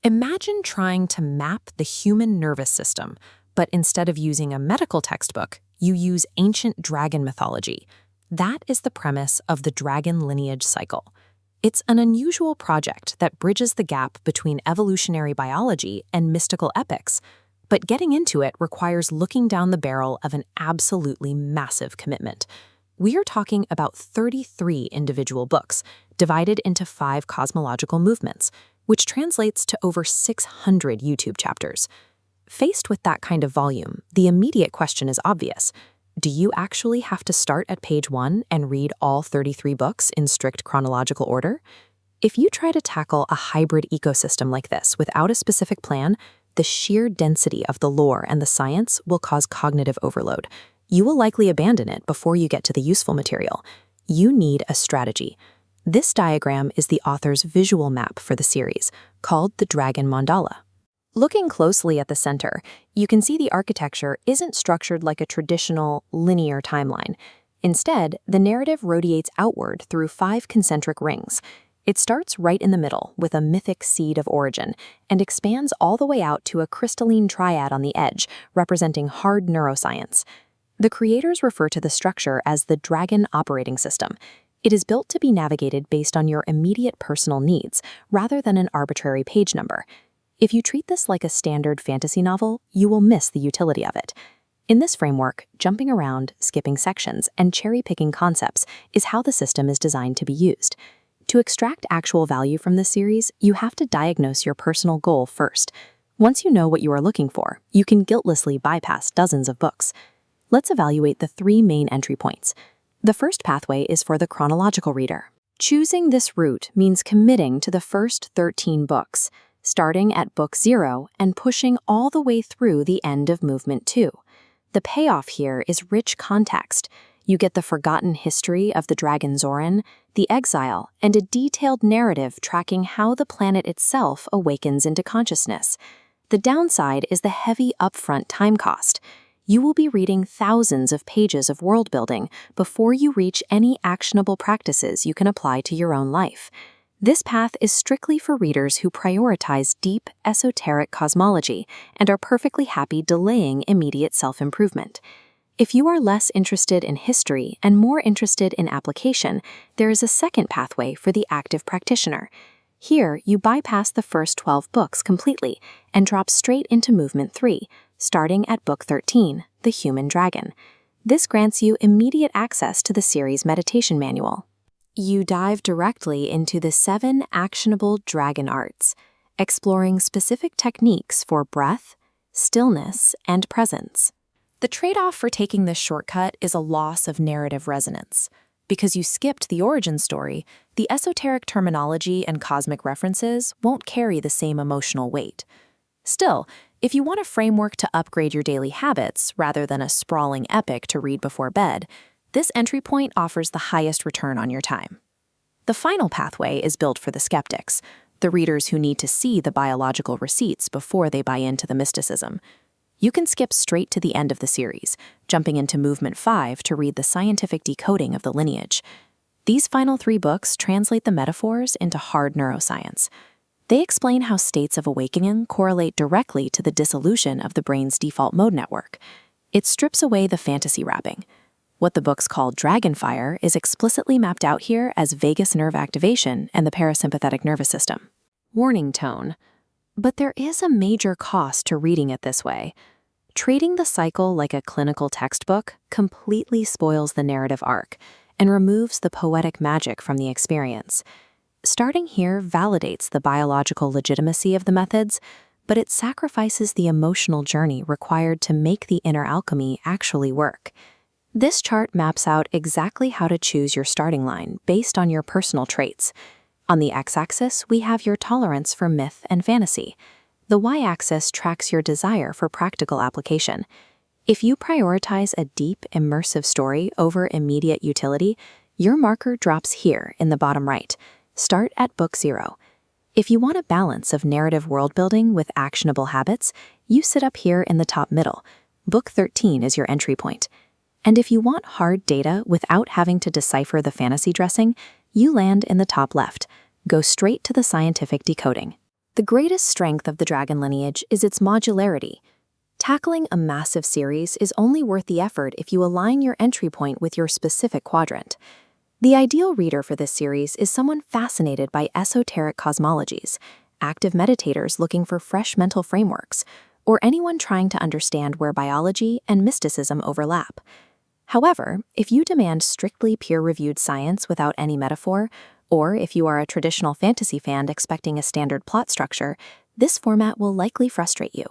Imagine trying to map the human nervous system, but instead of using a medical textbook, you use ancient dragon mythology. That is the premise of the dragon lineage cycle. It's an unusual project that bridges the gap between evolutionary biology and mystical epics, but getting into it requires looking down the barrel of an absolutely massive commitment. We are talking about 33 individual books, divided into 5 cosmological movements, which translates to over 600 YouTube chapters. Faced with that kind of volume, the immediate question is obvious. Do you actually have to start at page 1 and read all 33 books in strict chronological order? If you try to tackle a hybrid ecosystem like this without a specific plan, the sheer density of the lore and the science will cause cognitive overload. You will likely abandon it before you get to the useful material. You need a strategy. This diagram is the author's visual map for the series, called the Dragon Mandala. Looking closely at the center, you can see the architecture isn't structured like a traditional linear timeline. Instead, the narrative radiates outward through 5 concentric rings. It starts right in the middle with a mythic seed of origin and expands all the way out to a crystalline triad on the edge, representing hard neuroscience. The creators refer to the structure as the Dragon Operating System. It is built to be navigated based on your immediate personal needs, rather than an arbitrary page number. If you treat this like a standard fantasy novel, you will miss the utility of it. In this framework, jumping around, skipping sections, and cherry-picking concepts is how the system is designed to be used. To extract actual value from this series, you have to diagnose your personal goal first. Once you know what you are looking for, you can guiltlessly bypass dozens of books. Let's evaluate the 3 main entry points. The first pathway is for the chronological reader. Choosing this route means committing to the first 13 books, starting at book 0 and pushing all the way through the end of movement 2. The payoff here is rich context. You get the forgotten history of the dragon Zoran, the exile, and a detailed narrative tracking how the planet itself awakens into consciousness. The downside is the heavy upfront time cost. You will be reading thousands of pages of world building before you reach any actionable practices you can apply to your own life. This path is strictly for readers who prioritize deep, esoteric cosmology and are perfectly happy delaying immediate self-improvement. If you are less interested in history and more interested in application, there is a second pathway for the active practitioner. Here, you bypass the first 12 books completely and drop straight into movement 3, starting at book 13, The Human Dragon. This grants you immediate access to the series meditation manual. You dive directly into the 7 actionable dragon arts, exploring specific techniques for breath, stillness, and presence. The trade-off for taking this shortcut is a loss of narrative resonance. Because you skipped the origin story, the esoteric terminology and cosmic references won't carry the same emotional weight. Still, if you want a framework to upgrade your daily habits rather than a sprawling epic to read before bed, this entry point offers the highest return on your time. The final pathway is built for the skeptics, the readers who need to see the biological receipts before they buy into the mysticism. You can skip straight to the end of the series, jumping into movement 5 to read the scientific decoding of the lineage. These final 3 books translate the metaphors into hard neuroscience. They explain how states of awakening correlate directly to the dissolution of the brain's default mode network. It strips away the fantasy wrapping. What the books call dragonfire is explicitly mapped out here as vagus nerve activation and the parasympathetic nervous system. Warning tone. But there is a major cost to reading it this way. Treating the cycle like a clinical textbook completely spoils the narrative arc and removes the poetic magic from the experience. Starting here validates the biological legitimacy of the methods, but it sacrifices the emotional journey required to make the inner alchemy actually work. This chart maps out exactly how to choose your starting line based on your personal traits. On the x-axis, we have your tolerance for myth and fantasy. The y-axis tracks your desire for practical application. If you prioritize a deep, immersive story over immediate utility, your marker drops here in the bottom right. Start at book 0. If you want a balance of narrative world-building with actionable habits, you sit up here in the top middle. Book 13 is your entry point. And if you want hard data without having to decipher the fantasy dressing, you land in the top left. Go straight to the scientific decoding. The greatest strength of the Dragon Lineage is its modularity. Tackling a massive series is only worth the effort if you align your entry point with your specific quadrant. The ideal reader for this series is someone fascinated by esoteric cosmologies, active meditators looking for fresh mental frameworks, or anyone trying to understand where biology and mysticism overlap. However, if you demand strictly peer-reviewed science without any metaphor, or if you are a traditional fantasy fan expecting a standard plot structure, this format will likely frustrate you.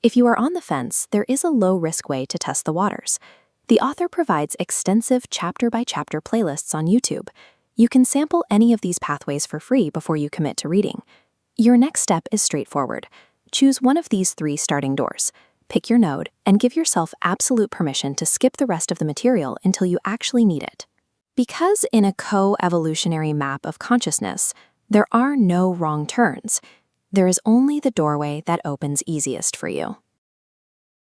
If you are on the fence, there is a low-risk way to test the waters. The author provides extensive chapter-by-chapter playlists on YouTube. You can sample any of these pathways for free before you commit to reading. Your next step is straightforward. Choose one of these 3 starting doors. Pick your node and give yourself absolute permission to skip the rest of the material until you actually need it. Because in a co-evolutionary map of consciousness, there are no wrong turns. There is only the doorway that opens easiest for you.